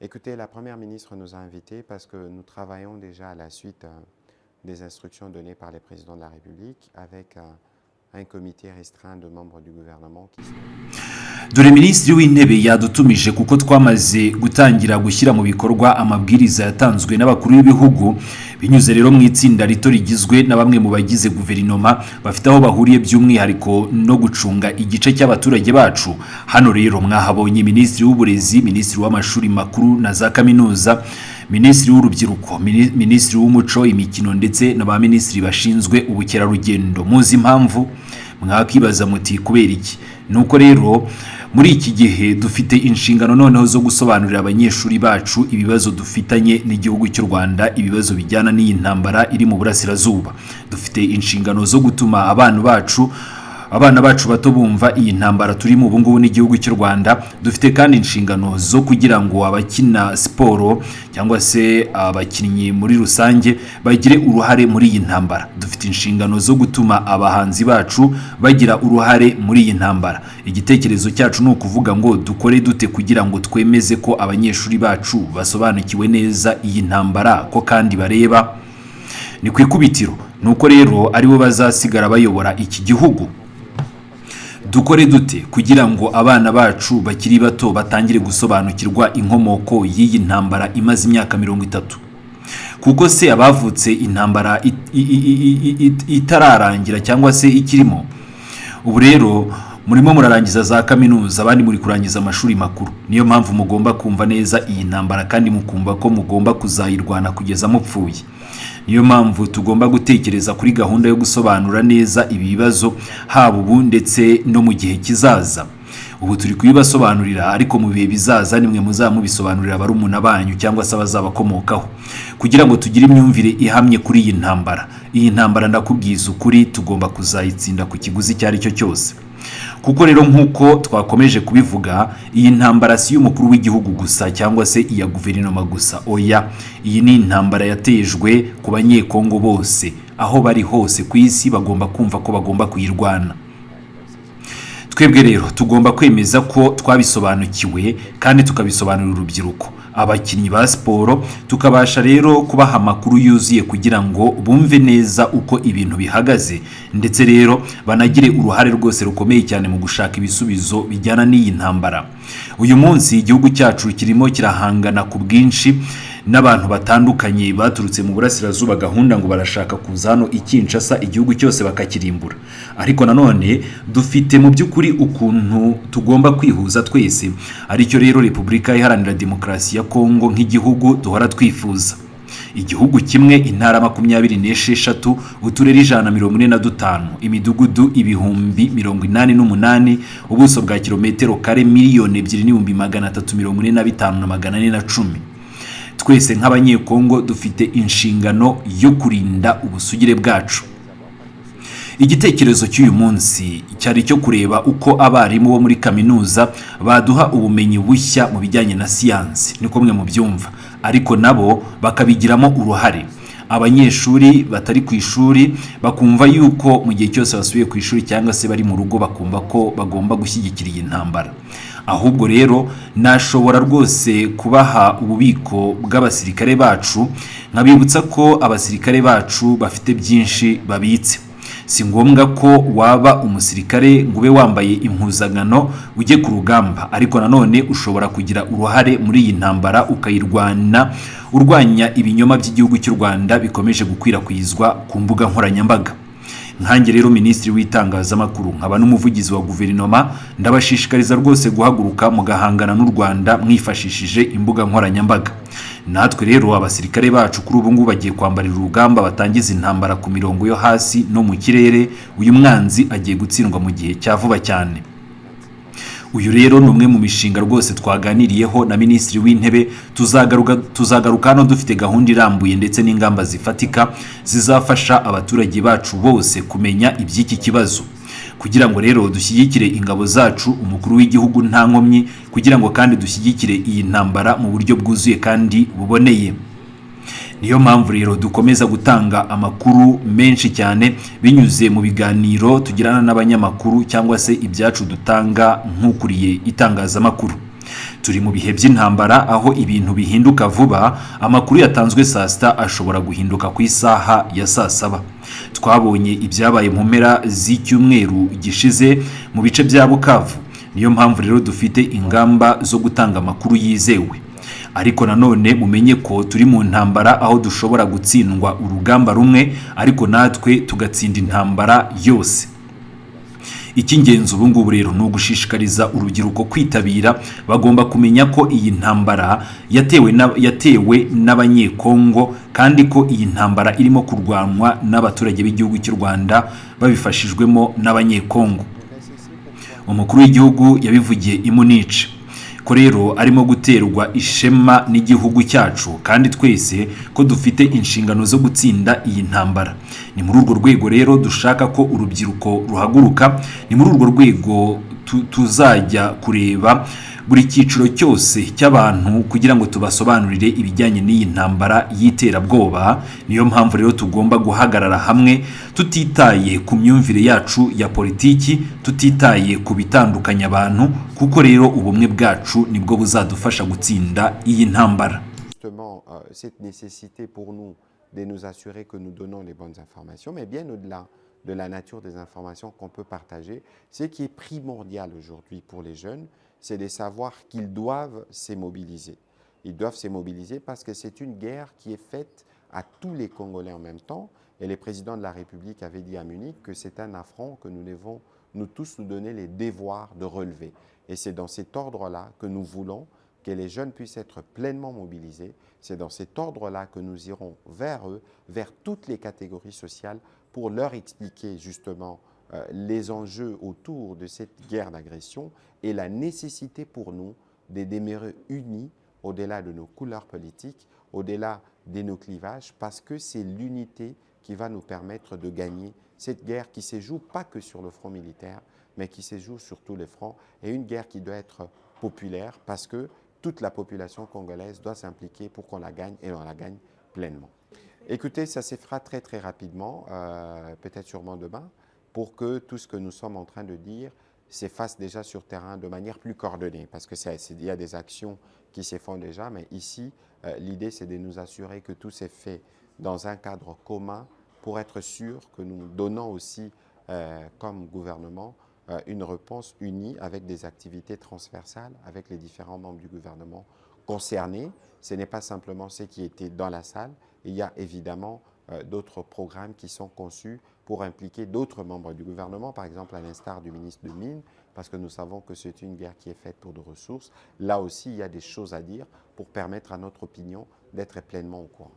Écoutez, la Première ministre nous a invités parce que nous travaillons déjà à la suite des instructions données par les présidents de la République avec un comité restreint de membres du gouvernement qui sont... Dore Minisitiri w'Intebe yadutumije kuko twamaze gutangira gushyira mu bikorwa amabwiriza yatanzwe n'abakuru b'ibihugu binyuze rero mu itsinda rito rigizwe na bamwe mu bagize guverinoma bafite aho bahuriye by'umwihariko no gucunga igice cy'abaturage bacu. Hano rero mwahabonye Minisitiri w'Uburezi, Minisitiri w'Amashuri makuru na za kaminuza, Minisitiri w'Urubyiruko, Minisitiri w'Umuco, Imikino ndetse na ba Minisitiri bashinzwe ubukerarugendo. Muzi impamvu? Mwakibaza muti kubera iki? Nuko rero muri iki gihe dufite inshingano noneho zo gusobanurira abanyeshuri bacu ibibazo dufitanye n'igihugu cy'u Rwanda, ibibazo bijyana n'iyi ntambara iri mu burasirazuba. Dufite inshingano zo gutuma abana bacu bato bumva iyi ntambara turimo ubu ngubu n'igihugu cy'u Rwanda. Dufite kandi inshingano zo kugira ngo abakina siporo cyangwa se abakinnyi muri rusange bagire uruhare muri iyi ntambara. Dufite inshingano zo gutuma abahanzi bacu bagira uruhare muri iyi ntambara. Igitekerezo cyacu ni ukuvuga ngo dukore dute kugira ngo twemeze ko abanyeshuri bacu basobanukiwe neza iyi ntambara ko kandi bareba ni ku ikubitiro. Nuko rero aribo bazasigara bayobora iki gihugu. Dukore dute kugira ngo abana bacu bakiri bato batangire gusobanukirwa inkomoko y'iyi ntambara imaze imyaka 30? Kuko se abavutse intambara itararangira cyangwa se ikirimo. Ubu rero murimo murarangiza za kaminuza, abandi muri kurangiza amashuri makuru. Niyo mpamvu mugomba kumva neza iyi ntambara kandi mukumva ko mugomba kuzayirwana kugeza mupfuye. Niyo mpamvu tugomba gutekereza kuri gahunda yo gusobanura neza ibi bibazo haba ubu ndetse no mu gihe kizaza. Ubu turi kubibasobanurira, ariko mu bihe bizaza nimwe muzamubisobanurira barumuna banyu cyangwa se abazabakomokaho, kugira ngo tugire imyumvire ihamye kuri iyi ntambara. Iyi ntambara ndakubwiza ukuri tugomba kuzayitsinda ku kiguzi icyo ari cyo cyose. Kuko rero nk'uko twakomeje kubivuga, iyi ntambara si y'umukuru w'igihugu gusa cyangwa se iya guverinoma gusa. Oya, iyi ni intambara yatejwe ku banyekongo bose, aho bari hose ku isi bagomba kumva ko bagomba kuyirwana. Twebwe rero tugomba kwemeza ko twabisobanukiwe kandi tukabisobanurira urubyiruko, abakinnyi ba siporo, tukabasha rero kubaha amakuru yuzuye kugira ngo bumve neza uko ibintu bihagaze, ndetse rero banagire uruhare rwose rukomeye cyane mu gushaka ibisubizo bijyana n'iyi ntambara. Uyu munsi igihugu cyacu kirimo kirahangana ku bwinshi n'abantu batandukanye baturutse mu burasirazuba, gahunda ngo barashaka kuza hano Kinshasa igihugu cyose bakakirimbura. Ariko nanone dufite mu by'ukuri ukuntu tugomba kwihuza twese, aricyo rero Repubulika Iharanira Demokarasi ya Kongo nk'igihugu duhora twifuza. Igihugu kimwe, intara 26, uturere 145, imidugudu 1088, ubuso bwa kilometero kare 2,345,410. Twese nk'abanyekongo dufite inshingano yo kurinda ubusugire bwacu. Igitekerezo cy'uyu munsi cyari cyo kureba uko abarimu bo muri kaminuza baduha ubumenyi bushya mu bijyanye na siyansi, niko mwe mu byumva, ariko nabo bakabigiramo uruhare. Abanyeshuri batari ku ishuri bakumva yuko mu gihe cyose basubiye ku ishuri cyangwa se bari mu rugo bakumva ko bagomba gushyigikira iyi ntambara. Ahubwo rero nashobora rwose kubaha ububiko bw'abasirikare bacu, nkabibutsa ko abasirikare bacu bafite byinshi babitse. Si ngombwa ko waba umusirikare ngo ube wambaye impuzankano ujye ku rugamba, ariko nanone ushobora kugira uruhare muri iyi ntambara ukayirwana, urwanya ibinyoma by'igihugu cy'u Rwanda bikomeje gukwirakwizwa ku mbuga nkoranyambaga. Nkange rero Minisitiri w'itangazamakuru nkaba n'umuvugizi wa guverinoma, ndabashishikariza rwose guhaguruka mugahangana n'u Rwanda mwifashishije imbuga nkoranyambaga. Natwe rero abasirikare bacu kuri ubu ngubu bagiye kwambarira urugamba batangiza intambara ku mirongo yo hasi no mu kirere. Uyu mwanzi agiye gutsindwa mu gihe cya vuba cyane. Uyu rero ni umwe mu mishinga rwose twaganiriyeho na Minisitiri w'Intebe. Tuzagaruka hano dufite gahunda irambuye ndetse n'ingamba zifatika zizafasha abaturage bacu bose kumenya iby'iki kibazo, kugira ngo rero dushyigikire ingabo zacu, umukuru w'igihugu nta nkomyi, kugira ngo kandi dushyigikire iyi ntambara mu buryo bwuzuye kandi buboneye. Niyo mpamvu rero dukomeza gutanga amakuru menshi cyane binyuze mu biganiro tugirana n'abanyamakuru cyangwa se ibyacu dutanga nk'ukuriye itangazamakuru. turi mu bihe by'intambara aho ibintu bihinduka vuba. Amakuru yatanzwe saa sita ashobora guhinduka ku isaha ya saa saba. Twabonye ibyabaye mu mpera z'icyumweru gishize mu bice bya Bukavu. Niyo mpamvu rero dufite ingamba zo gutanga amakuru yizewe. Ariko nanone mumenye ko turi mu ntambara aho dushobora gutsindwa urugamba rumwe ariko natwe tugatsinda intambara yose. Icy'ingenzi ubu ngubu rero ni ugushishikariza urubyiruko kwitabira. Bagomba kumenya ko iyi ntambara yatewe n'abanyekongo kandi ko iyi ntambara irimo kurwanwa n'abaturage b'igihugu cy'u Rwanda babifashijwemo n'abanyekongo. Umukuru w'igihugu yabivugiye i Munich ko rero arimo guterwa ishema n'igihugu cyacu kandi twese ko dufite inshingano zo gutsinda iyi ntambara. Ni muri urwo rwego rero dushaka ko urubyiruko ruhaguruka. Ni muri urwo rwego tuzajya kureba buri cyiciro cyose cy'abantu kugira ngo tubasobanurire ibijyanye n'iyi ntambara y'iterabwoba. Niyo mpamvu rero tugomba guhagarara hamwe tutitaye ku myumvire yacu ya politiki, tutitaye ku bitandukanya abantu, kuko rero ubumwe bwacu nibwo buzadufasha gutsinda iyi ntambara. Justement, cette nécessité pour nous de nous assurer que nous donnons les bonnes informations, mais bien au-delà de la nature des informations qu'on peut partager, ce qui est primordial aujourd'hui pour les jeunes, c'est de savoir qu'ils doivent se mobiliser. Ils doivent se mobiliser parce que c'est une guerre qui est faite à tous les Congolais en même temps. Et le président de la République avait dit à Munich que c'est un affront que nous devons, nous tous, nous donner les devoirs de relever. Et c'est dans cet ordre-là que nous voulons que les jeunes puissent être pleinement mobilisés. C'est dans cet ordre-là que nous irons vers eux, vers toutes les catégories sociales, pour leur expliquer justement les enjeux autour de cette guerre d'agression et la nécessité pour nous de demeurer unis au-delà de nos couleurs politiques, au-delà de nos clivages, parce que c'est l'unité qui va nous permettre de gagner cette guerre qui ne se joue pas que sur le front militaire, mais qui se joue sur tous les fronts, et une guerre qui doit être populaire parce que toute la population congolaise doit s'impliquer pour qu'on la gagne et on la gagne pleinement. Écoutez, ça se fera très très rapidement, peut-être sûrement demain, pour que tout ce que nous sommes en train de dire se fasse déjà sur terrain de manière plus coordonnée, parce qu'il y a des actions qui se font déjà, mais ici, l'idée c'est de nous assurer que tout s'est fait dans un cadre commun pour être sûr que nous donnons aussi, comme gouvernement, une réponse unie avec des activités transversales avec les différents membres du gouvernement concernés. Ce n'est pas simplement ceux qui étaient dans la salle, il y a évidemment d'autres programmes qui sont conçus pour impliquer d'autres membres du gouvernement, par exemple à l'instar du ministre de Mines, parce que nous savons que c'est une guerre qui est faite pour de ressources. Là aussi, il y a des choses à dire pour permettre à notre opinion d'être pleinement au courant.